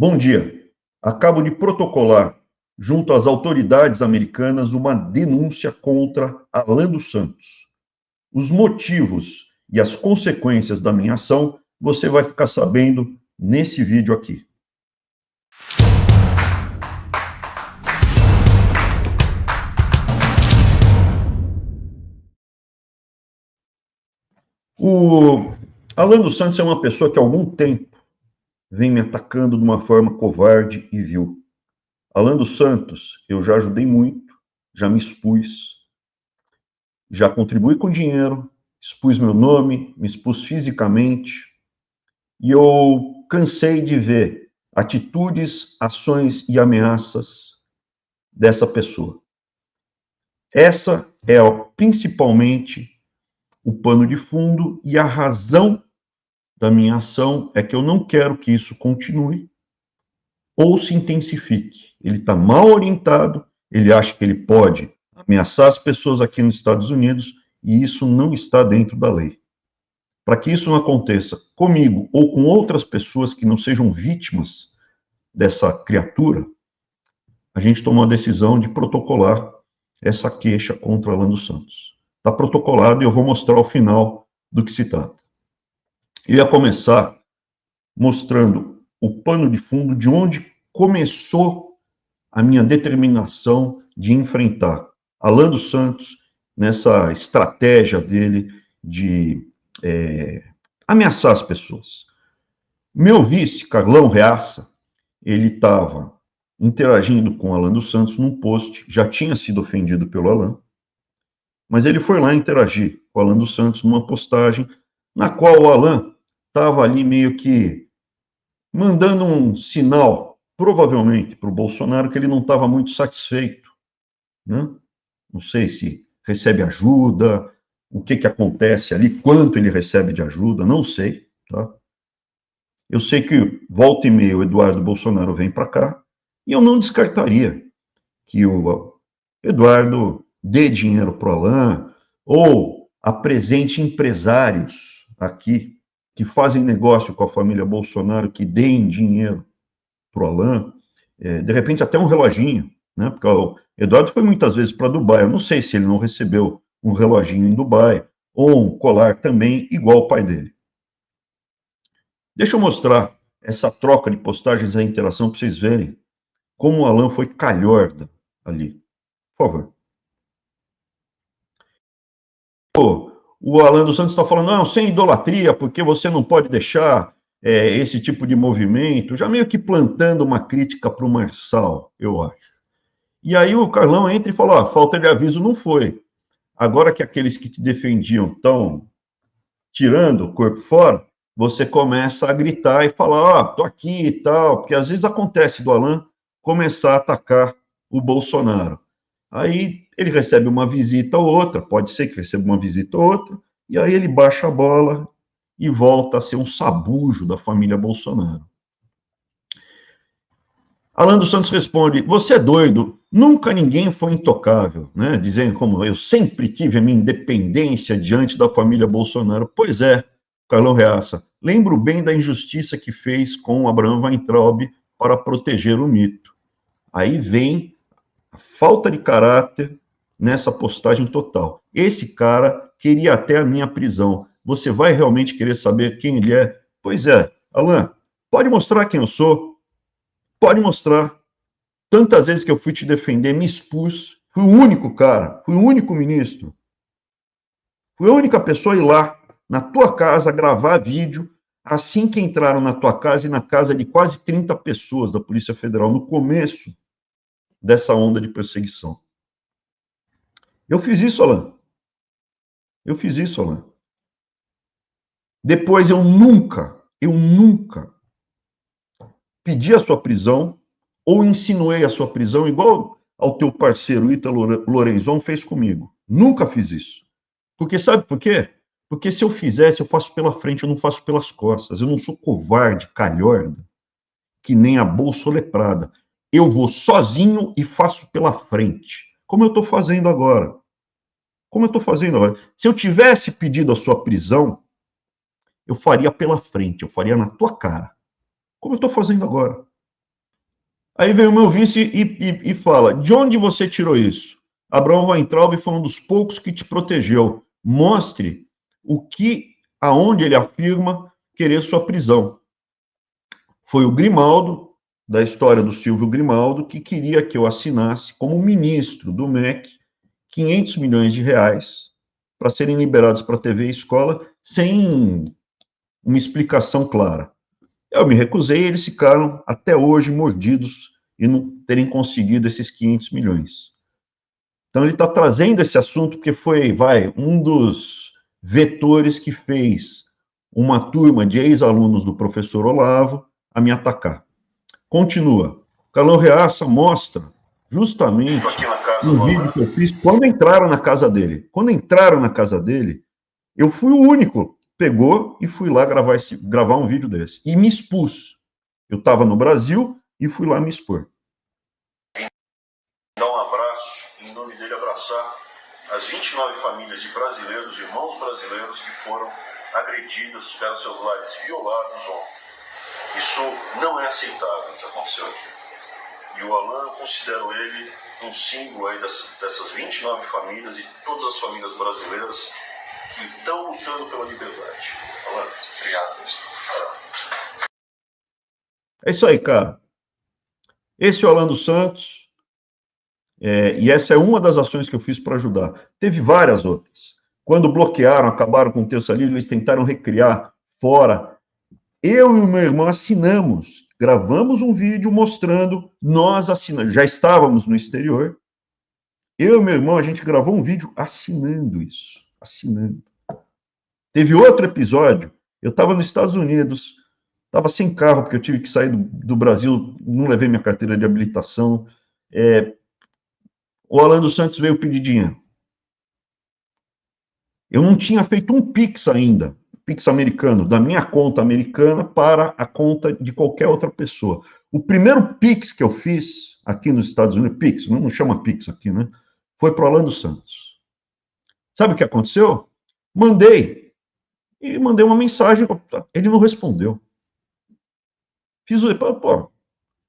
Bom dia. Acabo de protocolar, junto às autoridades americanas, uma denúncia contra Alan dos Santos. Os motivos e as consequências da minha ação você vai ficar sabendo nesse vídeo aqui. O Alan dos Santos é uma pessoa que há algum tempo vem me atacando de uma forma covarde e vil. Alan dos Santos, eu já ajudei muito, já me expus, já contribuí com dinheiro, expus meu nome, me expus fisicamente, e eu cansei de ver atitudes, ações e ameaças dessa pessoa. Essa é principalmente o pano de fundo e a razão da minha ação é que eu não quero que isso continue ou se intensifique. Ele está mal orientado, ele acha que ele pode ameaçar as pessoas aqui nos Estados Unidos e isso não está dentro da lei. Para que isso não aconteça comigo ou com outras pessoas que não sejam vítimas dessa criatura, a gente tomou a decisão de protocolar essa queixa contra Alan dos Santos. Está protocolado e eu vou mostrar ao final do que se trata. Eu ia começar mostrando o pano de fundo de onde começou a minha determinação de enfrentar Alan dos Santos nessa estratégia dele de ameaçar as pessoas. Meu vice, Carlão Reaça, ele estava interagindo com Alan dos Santos num post, já tinha sido ofendido pelo Alan, mas ele foi lá interagir com o Alan dos Santos numa postagem na qual o Alan estava ali meio que mandando um sinal, provavelmente para o Bolsonaro, que ele não estava muito satisfeito, né? Não sei se recebe ajuda, o que acontece ali, quanto ele recebe de ajuda, não sei, tá? Eu sei que volta e meia o Eduardo Bolsonaro vem para cá, e eu não descartaria que o Eduardo dê dinheiro para o Alan, ou apresente empresários aqui que fazem negócio com a família Bolsonaro, que deem dinheiro para o Alan, de repente até um reloginho, né? Porque o Eduardo foi muitas vezes para Dubai, eu não sei se ele não recebeu um reloginho em Dubai, ou um colar também igual ao pai dele. Deixa eu mostrar essa troca de postagens, a interação, para vocês verem como o Alan foi calhorda ali. Por favor. O Alan dos Santos está falando, não, sem idolatria, porque você não pode deixar esse tipo de movimento, já meio que plantando uma crítica para o Marçal, eu acho. E aí o Carlão entra e fala, falta de aviso não foi. Agora que aqueles que te defendiam estão tirando o corpo fora, você começa a gritar e falar, tô aqui e tal, porque às vezes acontece do Alan começar a atacar o Bolsonaro. Aí ele recebe uma visita ou outra, pode ser que receba uma visita ou outra, e aí ele baixa a bola e volta a ser um sabujo da família Bolsonaro. Alan dos Santos responde, você é doido, nunca ninguém foi intocável, né? Dizendo como eu sempre tive a minha independência diante da família Bolsonaro. Pois é, Carlão Reaça, lembro bem da injustiça que fez com Abraham Weintraub para proteger o mito. Aí vem a falta de caráter nessa postagem total. Esse cara queria até a minha prisão. Você vai realmente querer saber quem ele é? Pois é, Alan, pode mostrar quem eu sou? Pode mostrar. Tantas vezes que eu fui te defender, me expus, fui o único cara, fui o único ministro. Fui a única pessoa a ir lá na tua casa gravar vídeo assim que entraram na tua casa e na casa de quase 30 pessoas da Polícia Federal no começo dessa onda de perseguição. Eu fiz isso, Alan. Eu fiz isso, Alan. Depois eu nunca pedi a sua prisão ou insinuei a sua prisão, igual ao teu parceiro Ítalo Lorenzon fez comigo. Nunca fiz isso. Porque sabe por quê? Porque se eu fizesse, eu faço pela frente, eu não faço pelas costas. Eu não sou covarde, calhorda, que nem a bolsa leprada. Eu vou sozinho e faço pela frente. Como eu estou fazendo agora. Como eu estou fazendo agora. Se eu tivesse pedido a sua prisão, eu faria pela frente, eu faria na tua cara. Como eu estou fazendo agora. Aí vem o meu vice e fala, de onde você tirou isso? Abraão Weintraub foi um dos poucos que te protegeu. Mostre aonde ele afirma querer sua prisão. Foi o Grimaldo, da história do Silvio Grimaldo, que queria que eu assinasse como ministro do MEC 500 milhões de reais para serem liberados para TV e escola sem uma explicação clara. Eu me recusei e eles ficaram até hoje mordidos e não terem conseguido esses 500 milhões. Então ele está trazendo esse assunto porque foi, um dos vetores que fez uma turma de ex-alunos do professor Olavo a me atacar. Continua. Carlão Reaça mostra justamente um vídeo que eu fiz quando entraram na casa dele. Quando entraram na casa dele, eu fui o único que pegou e fui lá gravar um vídeo desse. E me expus. Eu estava no Brasil e fui lá me expor. Dar um abraço, em nome dele abraçar as 29 famílias de brasileiros, irmãos brasileiros que foram agredidas, tiveram seus lares violados ontem. Isso não é aceitável o que aconteceu aqui. E o Alan, eu considero ele um símbolo aí dessas 29 famílias e todas as famílias brasileiras que estão lutando pela liberdade. Alan, obrigado. É isso aí, cara. Esse é o Alan dos Santos, e essa é uma das ações que eu fiz para ajudar. Teve várias outras. Quando bloquearam, acabaram com o texto ali, eles tentaram recriar fora. Eu e o meu irmão assinamos, gravamos um vídeo mostrando, nós assinamos, já estávamos no exterior. Eu e meu irmão, a gente gravou um vídeo assinando isso, assinando. Teve outro episódio, eu estava nos Estados Unidos, estava sem carro, porque eu tive que sair do Brasil, não levei minha carteira de habilitação. O Alan dos Santos veio pedir dinheiro. Eu não tinha feito um Pix ainda, Pix americano, da minha conta americana para a conta de qualquer outra pessoa. O primeiro Pix que eu fiz aqui nos Estados Unidos, Pix, não chama Pix aqui, né? Foi para o Alan dos Santos. Sabe o que aconteceu? Mandei uma mensagem, ele não respondeu.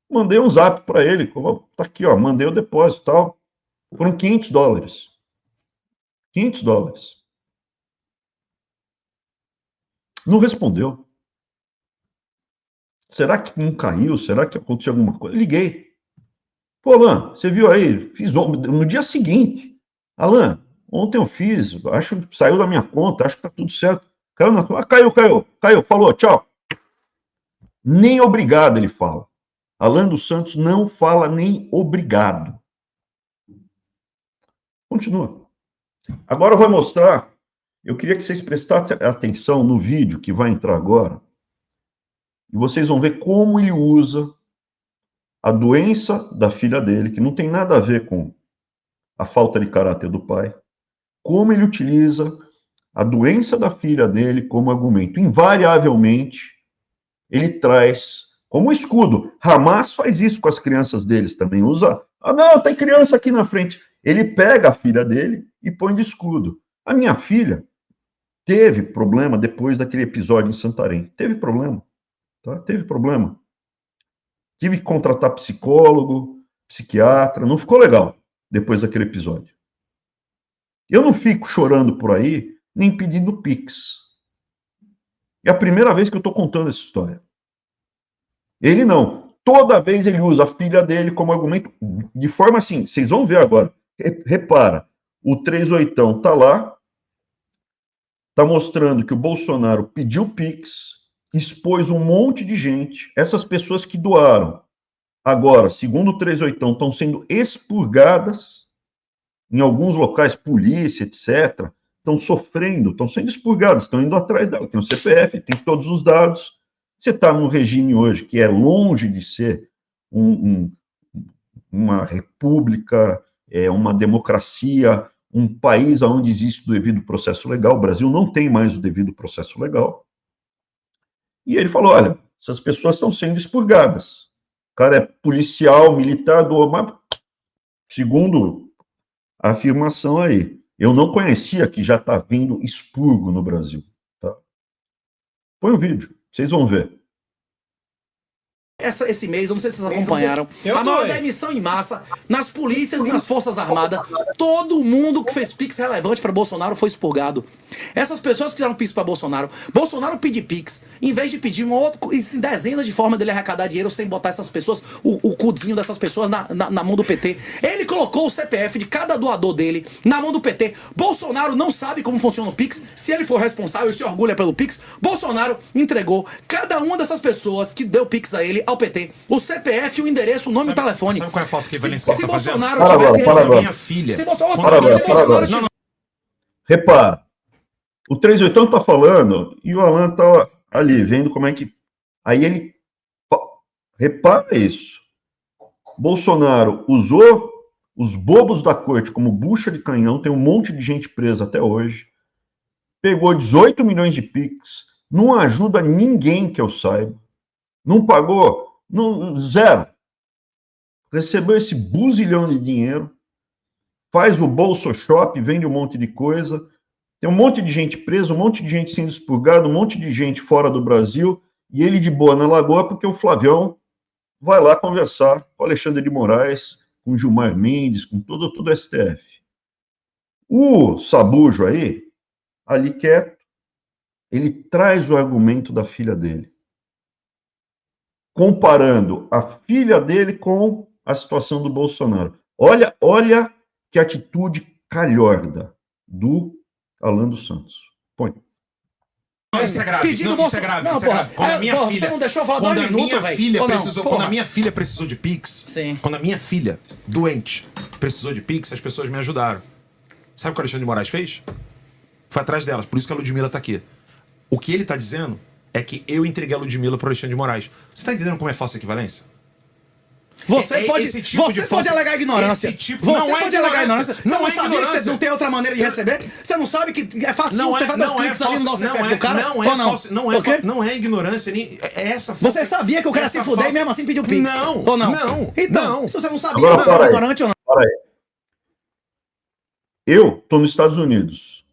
Mandei um zap para ele, tá aqui, ó, mandei o depósito e tal. Foram $500. $500. Não respondeu. Será que não caiu? Será que aconteceu alguma coisa? Eu liguei. Pô, Alan, você viu aí? Fiz no dia seguinte. Alan, ontem eu fiz, acho que saiu da minha conta, acho que tá tudo certo. Caiu na conta. Caiu, falou, tchau. Nem obrigado ele fala. Alan dos Santos não fala nem obrigado. Continua. Agora eu vou mostrar. Eu queria que vocês prestassem atenção no vídeo que vai entrar agora. E vocês vão ver como ele usa a doença da filha dele, que não tem nada a ver com a falta de caráter do pai, como ele utiliza a doença da filha dele como argumento. Invariavelmente, ele traz como escudo. Hamas faz isso com as crianças deles também. Usa, não, tem criança aqui na frente. Ele pega a filha dele e põe de escudo. A minha filha teve problema depois daquele episódio em Santarém. Teve problema. Tá? Teve problema. Tive que contratar psicólogo, psiquiatra. Não ficou legal depois daquele episódio. Eu não fico chorando por aí, nem pedindo Pix. É a primeira vez que eu estou contando essa história. Ele não. Toda vez ele usa a filha dele como argumento, de forma assim, vocês vão ver agora. Repara, o 38 está lá, está mostrando que o Bolsonaro pediu Pix, expôs um monte de gente, essas pessoas que doaram. Agora, segundo o 38, estão sendo expurgadas em alguns locais, polícia, etc., estão sofrendo, estão sendo expurgadas, estão indo atrás dela. Tem o CPF, tem todos os dados. Você está num regime hoje que é longe de ser uma república, uma democracia, um país onde existe o devido processo legal. O Brasil não tem mais o devido processo legal. E ele falou, olha, essas pessoas estão sendo expurgadas. O cara é policial, militar, mas, segundo a afirmação aí, eu não conhecia que já está vindo expurgo no Brasil. Tá? Põe o vídeo, vocês vão ver. esse mês, eu não sei se vocês acompanharam, a maior demissão em massa nas polícias e nas forças armadas. Todo mundo que fez pix relevante para Bolsonaro foi expurgado. Essas pessoas que fizeram pix para Bolsonaro pedir pix, em vez de pedir dezenas de formas dele arrecadar dinheiro sem botar essas pessoas, o cuzinho dessas pessoas na mão do PT. Ele colocou o CPF de cada doador dele na mão do PT. Bolsonaro não sabe como funciona o pix. Se ele for responsável e se orgulha pelo pix, Bolsonaro entregou cada uma dessas pessoas que deu pix a ele ao PT, o CPF, o endereço, o nome e o telefone. Sabe qual é a falsa equivalência que se você tá fazendo? Bolsonaro tivesse recebido minha filha. Se Bolsonaro tivesse... Repara, o 38 tá falando e o Alan tá ali, vendo como é que... Aí ele... Repara isso. Bolsonaro usou os bobos da corte como bucha de canhão, tem um monte de gente presa até hoje, pegou 18 milhões de pix, não ajuda ninguém que eu saiba, não pagou, zero. Recebeu esse buzilhão de dinheiro, faz o Bolso Shop, vende um monte de coisa, tem um monte de gente presa, um monte de gente sendo expurgada, um monte de gente fora do Brasil, e ele de boa na Lagoa, porque o Flavião vai lá conversar com Alexandre de Moraes, com Gilmar Mendes, com todo o STF. O Sabujo aí, ali quieto, ele traz o argumento da filha dele, comparando a filha dele com a situação do Bolsonaro. Olha que atitude calhorda do Alan dos Santos. Põe. Isso é grave. Isso é grave. Isso é grave. Quando a minha filha, você não deixou falar quando 2 a minha minutos, filha velho. precisou, quando a minha filha precisou de Pix, Sim. Quando a minha filha doente precisou de Pix, as pessoas me ajudaram. Sabe o que o Alexandre de Moraes fez? Foi atrás delas. Por isso que a Ludmilla tá aqui. O que ele tá dizendo é que eu entreguei a Ludmilla pro Alexandre de Moraes. Você tá entendendo como é falsa equivalência? Você pode alegar ignorância. Você pode alegar ignorância. Você não sabia que você não tem outra maneira de receber? Você não sabe que é fácil ter vários cliques ali no nosso CPF do cara? Não é ignorância, nem é essa falsa. Você sabia que o cara se fuder e mesmo assim pediu Pix? Não. Ou não? Não. Então, se você não sabia, Agora, você é ignorante ou não? Para aí. Eu estou nos Estados Unidos.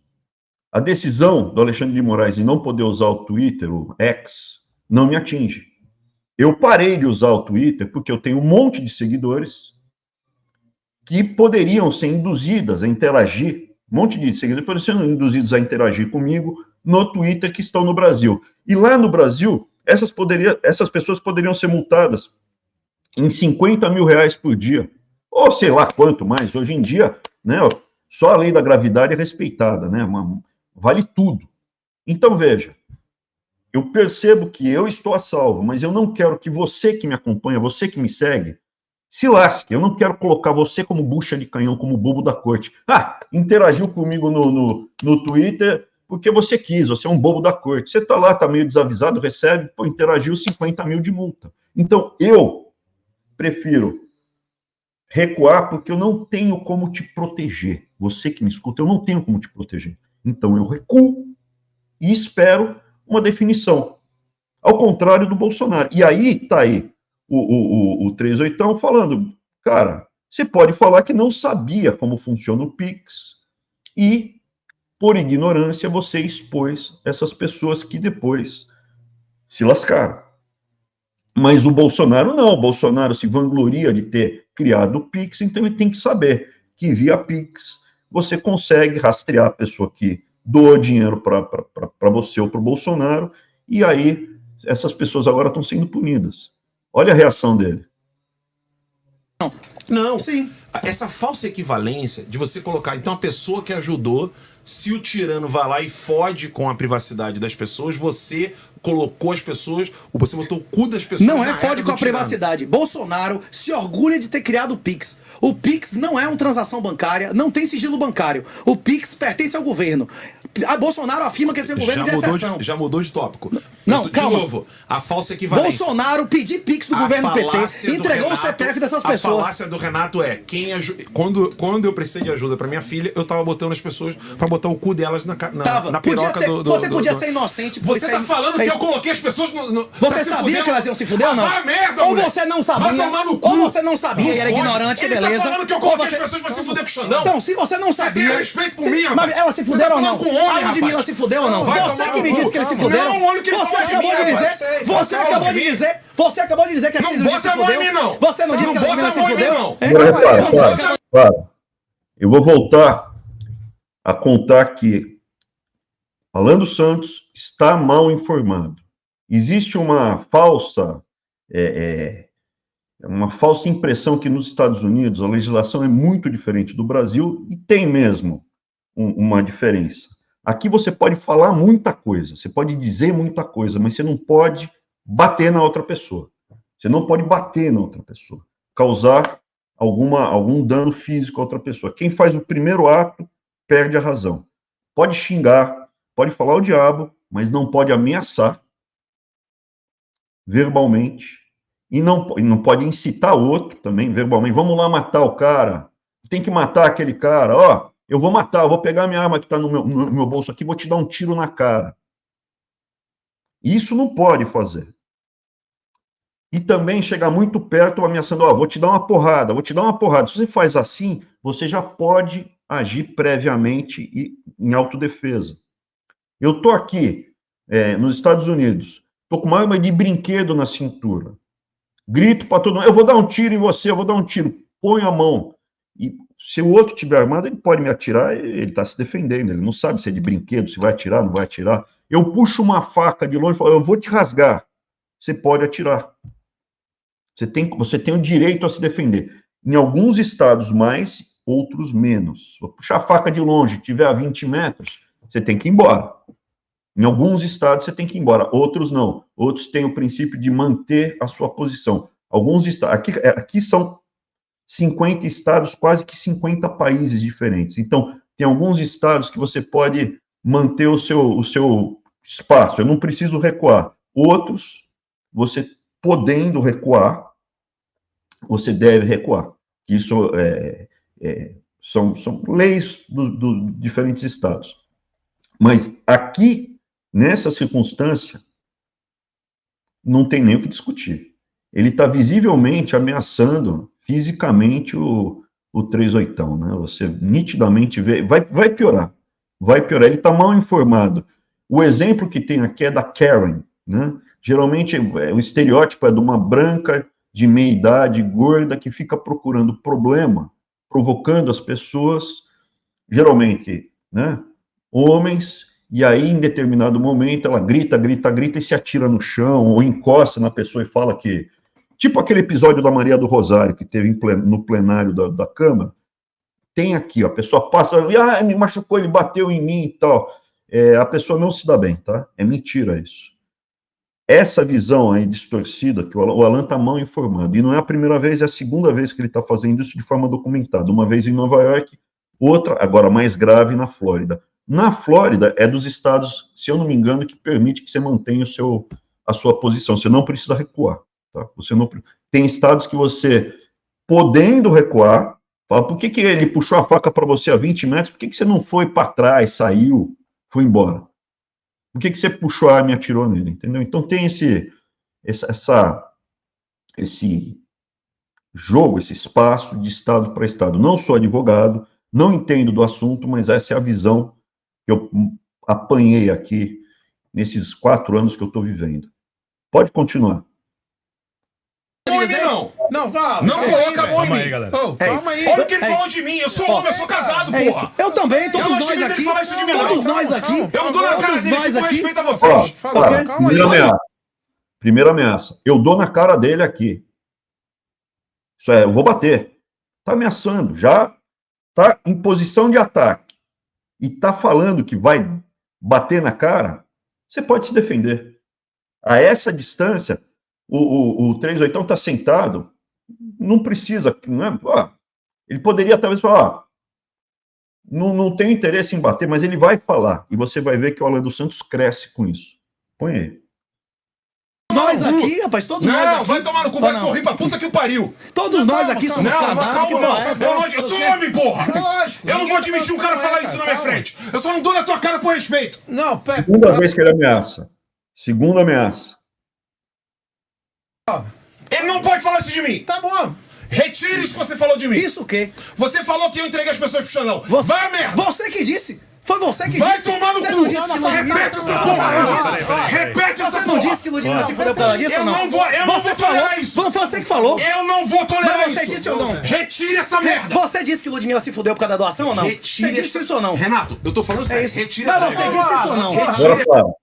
A decisão do Alexandre de Moraes em não poder usar o Twitter, o X, não me atinge. Eu parei de usar o Twitter porque eu tenho um monte de seguidores que poderiam ser induzidas a interagir, um monte de seguidores poderiam ser induzidos a interagir comigo no Twitter que estão no Brasil. E lá no Brasil, essas pessoas poderiam ser multadas em 50 mil reais por dia, ou sei lá quanto mais. Hoje em dia, né, só a lei da gravidade é respeitada, né? Vale tudo. Então, veja, eu percebo que eu estou a salvo, mas eu não quero que você que me acompanha, você que me segue, se lasque. Eu não quero colocar você como bucha de canhão, como bobo da corte. Interagiu comigo no Twitter porque você quis, você é um bobo da corte. Você está lá, está meio desavisado, recebe, interagiu 50 mil de multa. Então, eu prefiro recuar porque eu não tenho como te proteger. Você que me escuta, eu não tenho como te proteger. Então, eu recuo e espero uma definição, ao contrário do Bolsonaro. E aí, tá aí, o 38 falando, cara, você pode falar que não sabia como funciona o Pix e, por ignorância, você expôs essas pessoas que depois se lascaram. Mas o Bolsonaro não, o Bolsonaro se vangloria de ter criado o Pix, então ele tem que saber que via Pix você consegue rastrear a pessoa que doa dinheiro para você ou para o Bolsonaro, e aí essas pessoas agora estão sendo punidas. Olha a reação dele. Não, sim. Essa falsa equivalência de você colocar, então, a pessoa que ajudou, se o tirano vai lá e fode com a privacidade das pessoas, você colocou as pessoas, você botou o cu das pessoas. Não é fode com a privacidade. Bolsonaro se orgulha de ter criado o Pix. O Pix não é uma transação bancária, não tem sigilo bancário. O Pix pertence ao governo. A Bolsonaro afirma que esse é o governo de exceção. Já mudou de tópico. Não, de calma. novo, a falsa equivalência. Bolsonaro pedir Pix do governo PT, entregou o CPF dessas pessoas. A falácia do Renato é, quando eu precisei de ajuda pra minha filha, eu tava botando as pessoas pra botar o cu delas na piroca do... Você podia ser inocente. Você tá falando que eu coloquei as pessoas no você sabia que elas iam se fuder ou não? Merda, ou você não sabia, vai tomar no cu. ou você não sabia e era ignorante, beleza. Ele tá falando que eu coloquei as pessoas pra se fuder com o Xandão. Não, se você não sabia... Você tem respeito por mim, mas elas se fuderam ou não? homem, A Ludmilla rapaz. se fudeu ou não? Vai Você tomar que me no disse cu. que ele se Não, fudeu. olha o que ele Você falou de acabou mim, de rapaz. dizer. Você acabou de dizer. Você acabou de dizer que a Não Ludmilla se bota a mão em fudeu. mim, não. Você não disse Não que a bota Ludmilla a se mão em mim, fudeu? não. Agora, para. Eu vou voltar a contar que Alan dos Santos está mal informado. Existe uma falsa impressão que nos Estados Unidos a legislação é muito diferente do Brasil e tem mesmo uma diferença. Aqui você pode falar muita coisa, você pode dizer muita coisa, mas você não pode bater na outra pessoa. Você não pode bater na outra pessoa, causar algum dano físico a outra pessoa. Quem faz o primeiro ato perde a razão. Pode xingar, pode falar o diabo, mas não pode ameaçar verbalmente e não pode incitar outro também verbalmente. Vamos lá matar o cara. Tem que matar aquele cara. Ó, eu vou matar, eu vou pegar a minha arma que está no meu bolso aqui, vou te dar um tiro na cara. Isso não pode fazer. E também chegar muito perto ameaçando, ó, vou te dar uma porrada, vou te dar uma porrada. Se você faz assim, você já pode agir previamente e em autodefesa. Eu estou aqui, nos Estados Unidos, estou com uma arma de brinquedo na cintura. Grito para todo mundo, eu vou dar um tiro em você, eu vou dar um tiro. Põe a mão. E se o outro tiver armado, ele pode me atirar, ele está se defendendo, ele não sabe se é de brinquedo, se vai atirar, não vai atirar. Eu puxo uma faca de longe e falo, eu vou te rasgar. Você pode atirar. Você tem o direito a se defender. Em alguns estados mais, outros menos. Se eu puxar a faca de longe, tiver a 20 metros, você tem que ir embora. Em alguns estados você tem que ir embora, outros não. Outros têm o princípio de manter a sua posição. Alguns estados, aqui são 50 estados, quase que 50 países diferentes. Então, tem alguns estados que você pode manter o seu espaço. Eu não preciso recuar. Outros, você podendo recuar, você deve recuar. Isso são leis dos diferentes estados. Mas aqui, nessa circunstância, não tem nem o que discutir. Ele está visivelmente ameaçando fisicamente o 38, né? Você nitidamente vê, vai piorar. Vai piorar, ele está mal informado. O exemplo que tem aqui é da Karen, né? Geralmente, o estereótipo é de uma branca de meia idade, gorda, que fica procurando problema, provocando as pessoas, geralmente, né, homens, e aí, em determinado momento, ela grita e se atira no chão, ou encosta na pessoa e fala que... Tipo aquele episódio da Maria do Rosário, que teve no plenário da Câmara, tem aqui, ó, a pessoa passa, me machucou, ele bateu em mim e tal. A pessoa não se dá bem, tá? É mentira isso. Essa visão aí distorcida, que o Alan está mal informado, e não é a primeira vez, é a segunda vez que ele está fazendo isso de forma documentada. Uma vez em Nova York, outra, agora mais grave, na Flórida. Na Flórida, é dos estados, se eu não me engano, que permite que você mantenha a sua posição. Você não precisa recuar. Tá? Tem estados que você, podendo recuar, fala, por que ele puxou a faca para você a 20 metros? Por que você não foi para trás, saiu, foi embora? Por que você puxou a arma e atirou nele? Entendeu? Então tem esse jogo, esse espaço de estado para estado. Não sou advogado, não entendo do assunto, mas essa é a visão que eu apanhei aqui nesses 4 anos que eu estou vivendo. Pode continuar. Não, fala. Não coloca a mão em mim. Galera. Calma aí. Olha o que ele falou de mim. Eu sou homem, eu sou casado, porra. Eu também, todos nós aqui. Todos nós aqui. Eu não dou na cara dele aqui com respeito a vocês. Calma aí. Primeira ameaça. Eu dou na cara dele aqui. Isso eu vou bater. Tá ameaçando, já tá em posição de ataque. E tá falando que vai bater na cara, você pode se defender. A essa distância, o 38 está sentado, não precisa, não é, ele poderia talvez falar, não tem interesse em bater, mas ele vai falar, e você vai ver que o Alan dos Santos cresce com isso. Põe aí. Nós aqui, rapaz, todos nós aqui... Não, vai tomar no cu, vai sorrir pra puta que o pariu. Todos nós aqui somos casados. Eu sou homem, porra. Eu não vou admitir um cara falar isso na minha frente. Eu só não dou na tua cara por respeito. Não, pera. Segunda vez que ele ameaça. Segunda ameaça. Ele não pode falar isso de mim. Tá bom. Retire isso que você falou de mim. Isso o quê? Você falou que eu entreguei as pessoas pro Xandão. Vai a merda. Você que disse. Foi você que Vai disse. tomar no Você cu. não disse que Ludmilla... Repete essa porra. Repete essa Você porra. não disse que Ludmilla se fudeu por causa disso Eu ou não? não vou tolerar isso. Foi você que falou. Eu não vou tolerar Mas você isso. disse ou não? Retire essa merda. Você disse que Ludmilla se fudeu por causa da doação ou não? Retire Você disse isso ou não? Renato, eu tô falando sério. isso. Retire Mas essa você merda. disse isso ou não? Agora, claro,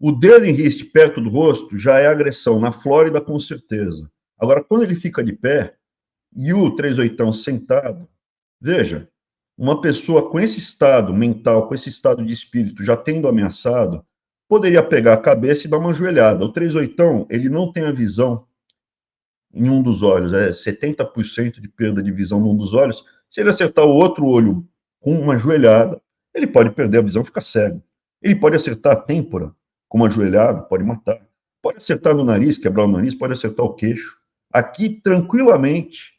o dedo em riste perto do rosto já é agressão. Na Flórida, com certeza. Agora, quando ele fica de pé e o 38 sentado, veja, uma pessoa com esse estado mental, com esse estado de espírito, já tendo ameaçado, poderia pegar a cabeça e dar uma joelhada. O 38, ele não tem a visão em um dos olhos, 70% de perda de visão num dos olhos. Se ele acertar o outro olho com uma joelhada, ele pode perder a visão e ficar cego. Ele pode acertar a têmpora com uma joelhada, pode matar. Pode acertar no nariz, quebrar o nariz, pode acertar o queixo. Aqui, tranquilamente,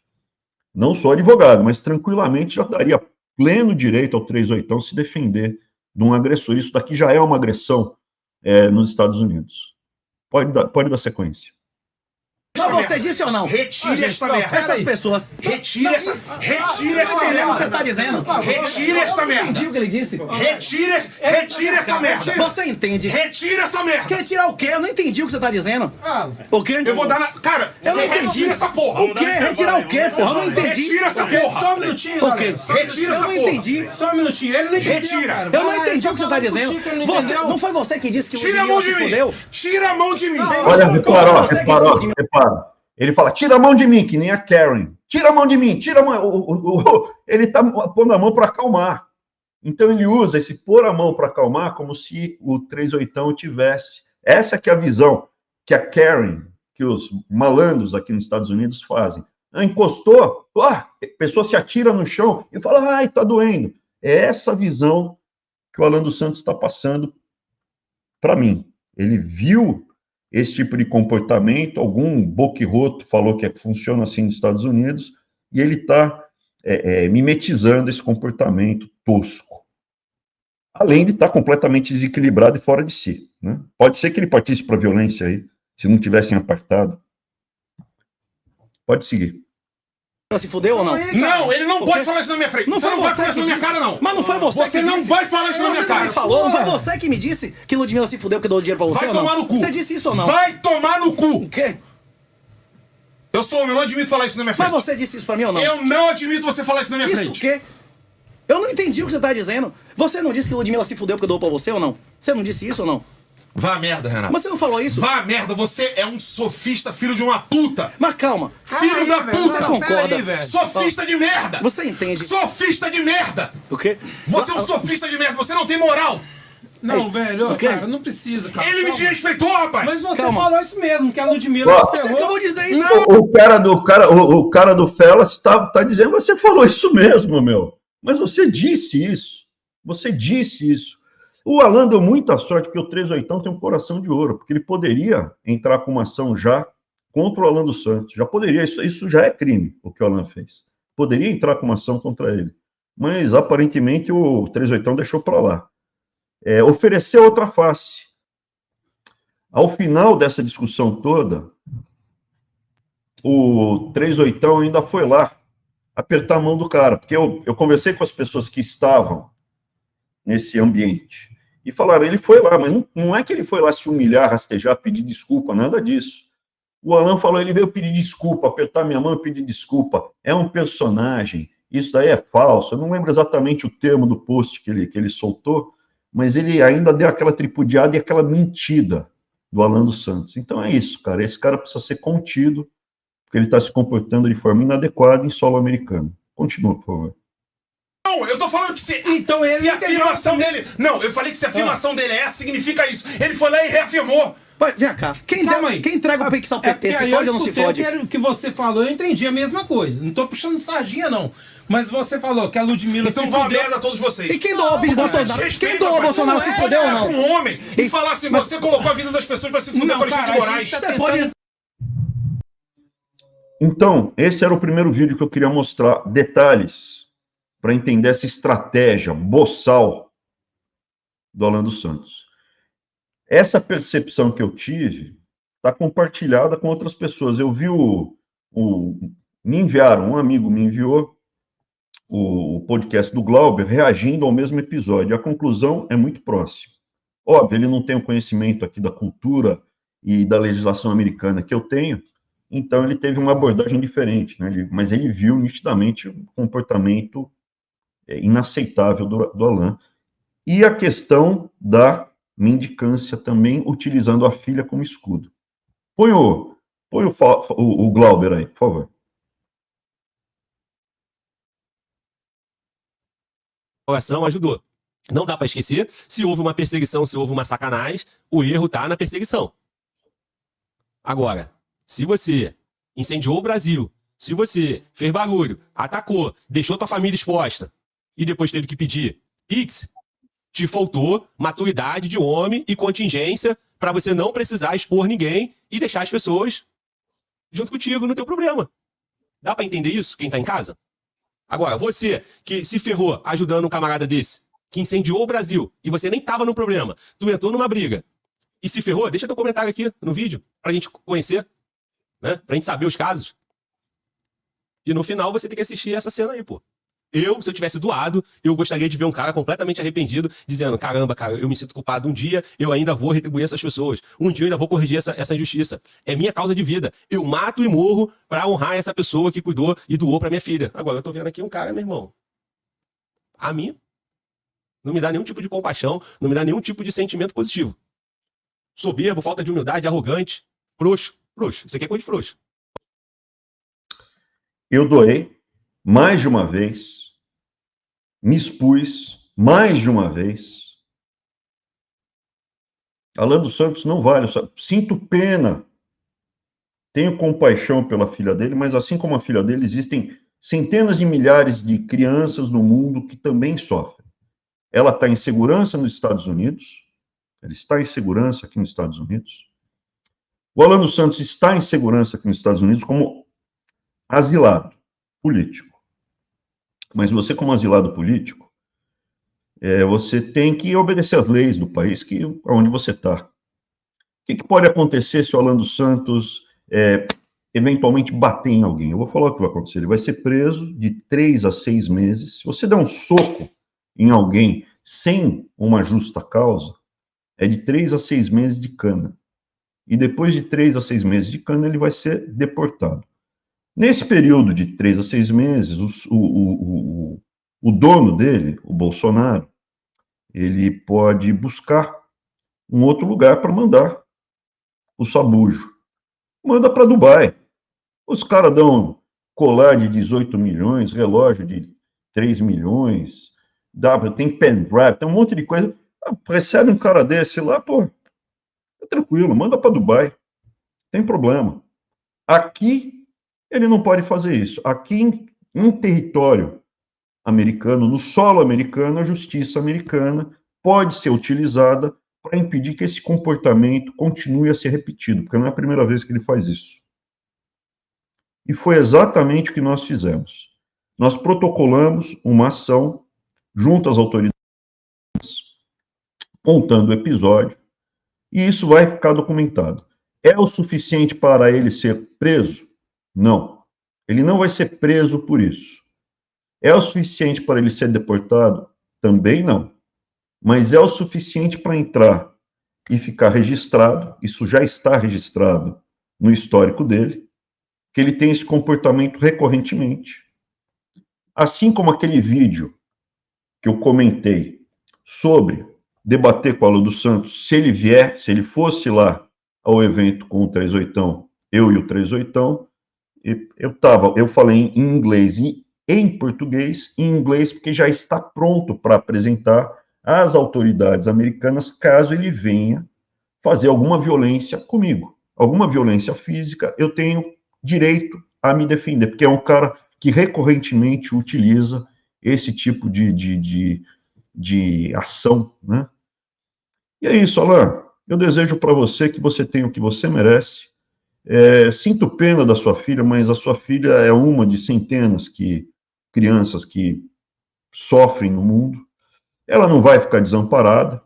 não sou advogado, mas tranquilamente já daria pleno direito ao 38 se defender de um agressor. Isso daqui já é uma agressão nos Estados Unidos. Pode dar sequência. Mas você disse ou não? Retire esta merda. Essas pessoas. Retire esta Entendeu o que você merda. tá dizendo? Retire esta merda. Entendi o que ele disse. Retire esta merda. Você entende? Retire essa merda. Quer tirar o quê? Eu não entendi o que você tá dizendo. O quê? Eu vou dar na... Cara, Eu não entendi. retira essa porra. O quê? Retirar o quê, porra? Eu não entendi. Retira essa porra. Só um minutinho, O quê? Retira Eu essa não porra. entendi. Só um minutinho. Ele não entendeu, Retira. cara. Eu não Vai, entendi o tá que você tá falando dizendo. contigo que ele Você, entendeu. não foi você que disse que o Tira a Ludmilla mão se de mim. fudeu? Tira a mão de mim. Olha, repara. Ele fala, tira a mão de mim, que nem a Karen. Tira a mão de mim, tira a mão. Ele está pondo a mão para acalmar. Então ele usa esse pôr a mão para acalmar como se o 38 tivesse. Essa que é a visão que a Karen, que os malandros aqui nos Estados Unidos fazem. Encostou, a pessoa se atira no chão e fala, ai, tá doendo. É essa visão que o Alan dos Santos está passando para mim. Ele viu esse tipo de comportamento, algum boquiroto falou que funciona assim nos Estados Unidos, e ele está mimetizando esse comportamento tosco. Além de estar completamente desequilibrado e fora de si. Né? Pode ser que ele partisse para a violência aí, se não tivessem apartado. Pode seguir. Ela se fudeu ou não? Não, ele não pode falar isso na minha frente. Não Você foi não vai você falar isso que na minha disse. cara, não. Mas não foi você Você que não disse. vai falar isso na minha Você cara. não me falou, não foi você que me disse que Ludmilla se fudeu porque deu dinheiro pra você Vai ou não? tomar no cu. Você disse isso ou não? Vai tomar no cu. O quê? Eu sou homem, eu não admito falar isso na minha frente. Mas você disse isso pra mim ou não? Eu não admito você falar isso na minha Isso o frente. quê? Eu não entendi o que você tá dizendo. Você não disse que Ludmilla se fudeu porque doou pra você ou não? Você não disse isso ou não? Vá a merda, Renato. Mas você não falou isso? Vá a merda, você é um sofista, filho de uma puta. Mas calma. Filho da velho, puta. Você concorda? velho. Sofista de merda. Você entende? Sofista de merda. O quê? Você é um sofista de merda, você não tem moral. Não, velho, O quê? cara, não precisa, cara. Ele me Calma. desrespeitou, rapaz. Mas você Calma. falou isso mesmo, que a Ludmilla Ó, se Você ferrou. acabou de dizer isso. O cara do Felas tá dizendo, você falou isso mesmo, meu. Mas você disse isso. Você disse isso. O Alan deu muita sorte, porque o 38 tem um coração de ouro, porque ele poderia entrar com uma ação já contra o Alan dos Santos. Já poderia, isso já é crime, o que o Alan fez. Poderia entrar com uma ação contra ele. Mas, aparentemente, o 38 deixou para lá. Ofereceu outra face. Ao final dessa discussão toda, o 38 ainda foi lá apertar a mão do cara, porque eu conversei com as pessoas que estavam nesse ambiente, e falaram, ele foi lá, mas não é que ele foi lá se humilhar, rastejar, pedir desculpa, nada disso. O Alan falou, ele veio pedir desculpa, apertar minha mão e pedir desculpa, é um personagem, isso daí é falso, eu não lembro exatamente o termo do post que ele soltou, mas ele ainda deu aquela tripudiada e aquela mentida do Alan dos Santos. Então é isso, cara, esse cara precisa ser contido, porque ele está se comportando de forma inadequada em solo americano. Continua, por favor. Não, eu tô falando que Então ele se a entendeu afirmação dele... Não, eu falei que se a afirmação dele é essa, significa isso. Ele foi lá e reafirmou. Vai, vem cá. Quem entrega o Pix ao PT, se fode ou não se fode? O que você falou, eu entendi a mesma coisa. Não tô puxando sardinha, não. Mas você falou que a Ludmilla Então se vá a fudeu. merda a todos vocês. E quem doou o Bolsonaro? Quem doou o Bolsonaro se fudeu ou não? Com um homem e falar assim, Mas- você colocou a vida das pessoas pra se fuder Não, com Alexandre de cara, a Moraes. gente tá Você pode... Então, esse era o primeiro vídeo que eu queria mostrar detalhes para entender essa estratégia boçal do Alan dos Santos. Essa percepção que eu tive está compartilhada com outras pessoas. Eu vi me enviaram, um amigo me enviou o podcast do Glauber reagindo ao mesmo episódio. A conclusão é muito próxima. Óbvio, ele não tem o conhecimento aqui da cultura e da legislação americana que eu tenho, então ele teve uma abordagem diferente, né? Mas ele viu nitidamente um comportamento inaceitável do Alan. E a questão da mendicância também, utilizando a filha como escudo. Põe o Glauber aí, por favor. Oração ajudou. Não dá para esquecer, se houve uma perseguição, se houve uma sacanagem, o erro tá na perseguição. Agora, se você incendiou o Brasil, se você fez barulho, atacou, deixou tua família exposta e depois teve que pedir X, te faltou maturidade de homem e contingência para você não precisar expor ninguém e deixar as pessoas junto contigo no teu problema. Dá para entender isso, quem tá em casa? Agora, você que se ferrou ajudando um camarada desse, que incendiou o Brasil, e você nem tava no problema, tu entrou numa briga e se ferrou, deixa teu comentário aqui no vídeo, pra gente conhecer, né? Pra gente saber os casos. E no final você tem que assistir essa cena aí, pô. Se eu tivesse doado, eu gostaria de ver um cara completamente arrependido, dizendo, caramba, cara, eu me sinto culpado um dia, eu ainda vou retribuir essas pessoas. Um dia eu ainda vou corrigir essa injustiça. É minha causa de vida. Eu mato e morro pra honrar essa pessoa que cuidou e doou pra minha filha. Agora, eu tô vendo aqui um cara, meu irmão, a mim não me dá nenhum tipo de compaixão, não me dá nenhum tipo de sentimento positivo. Soberbo, falta de humildade, arrogante, frouxo. Isso aqui é coisa de frouxo. Eu doei mais de uma vez, me expus mais de uma vez. Alan dos Santos não vale, sinto pena, tenho compaixão pela filha dele, mas assim como a filha dele, existem centenas de milhares de crianças no mundo que também sofrem. Ela está em segurança nos Estados Unidos, ela está em segurança aqui nos Estados Unidos. O Alan dos Santos está em segurança aqui nos Estados Unidos como asilado político. Mas você, como asilado político, você tem que obedecer às leis do país onde você está. O que pode acontecer se o Alan dos Santos eventualmente bater em alguém? Eu vou falar o que vai acontecer. Ele vai ser preso de 3 a 6 meses. Se você der um soco em alguém sem uma justa causa, é de 3 a 6 meses de cana. E depois de 3 a 6 meses de cana, ele vai ser deportado. Nesse período de 3 a 6 meses, o dono dele, o Bolsonaro, ele pode buscar um outro lugar para mandar o sabujo. Manda para Dubai. Os caras dão colar de 18 milhões, relógio de 3 milhões, tem pendrive, tem um monte de coisa. Recebe um cara desse lá, pô, é tranquilo, manda para Dubai. Tem problema. Aqui, ele não pode fazer isso. Aqui, em território americano, no solo americano, a justiça americana pode ser utilizada para impedir que esse comportamento continue a ser repetido, porque não é a primeira vez que ele faz isso. E foi exatamente o que nós fizemos. Nós protocolamos uma ação junto às autoridades, contando o episódio, e isso vai ficar documentado. É o suficiente para ele ser preso? Não. Ele não vai ser preso por isso. É o suficiente para ele ser deportado? Também não. Mas é o suficiente para entrar e ficar registrado, isso já está registrado no histórico dele, que ele tem esse comportamento recorrentemente. Assim como aquele vídeo que eu comentei sobre debater com o Alan dos Santos, se ele vier, se ele fosse lá ao evento com o 38ão, eu e o 38ão, eu falei em inglês e em português, em inglês, porque já está pronto para apresentar às autoridades americanas, caso ele venha fazer alguma violência comigo, alguma violência física, eu tenho direito a me defender, porque é um cara que recorrentemente utiliza esse tipo de ação, né? E é isso, Alan. Eu desejo para você que você tenha o que você merece. Sinto pena da sua filha, mas a sua filha é uma de centenas de crianças que sofrem no mundo. Ela não vai ficar desamparada.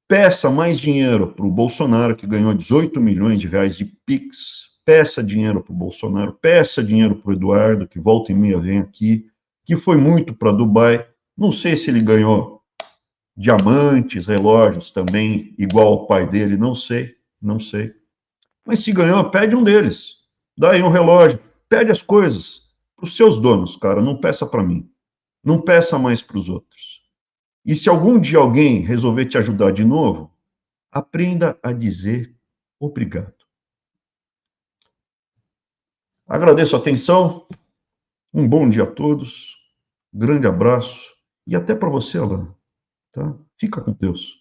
Peça mais dinheiro para o Bolsonaro, que ganhou 18 milhões de reais de Pix. Peça dinheiro para o Bolsonaro, peça dinheiro para o Eduardo, que volta e meia vem aqui, que foi muito para Dubai. Não sei se ele ganhou diamantes, relógios também, igual ao pai dele, não sei, não sei. Mas se ganhou, pede um deles. Dá aí um relógio, pede as coisas para os seus donos, cara, não peça para mim. Não peça mais para os outros. E se algum dia alguém resolver te ajudar de novo, aprenda a dizer obrigado. Agradeço a atenção, um bom dia a todos, grande abraço e até para você, Alan. Tá? Fica com Deus.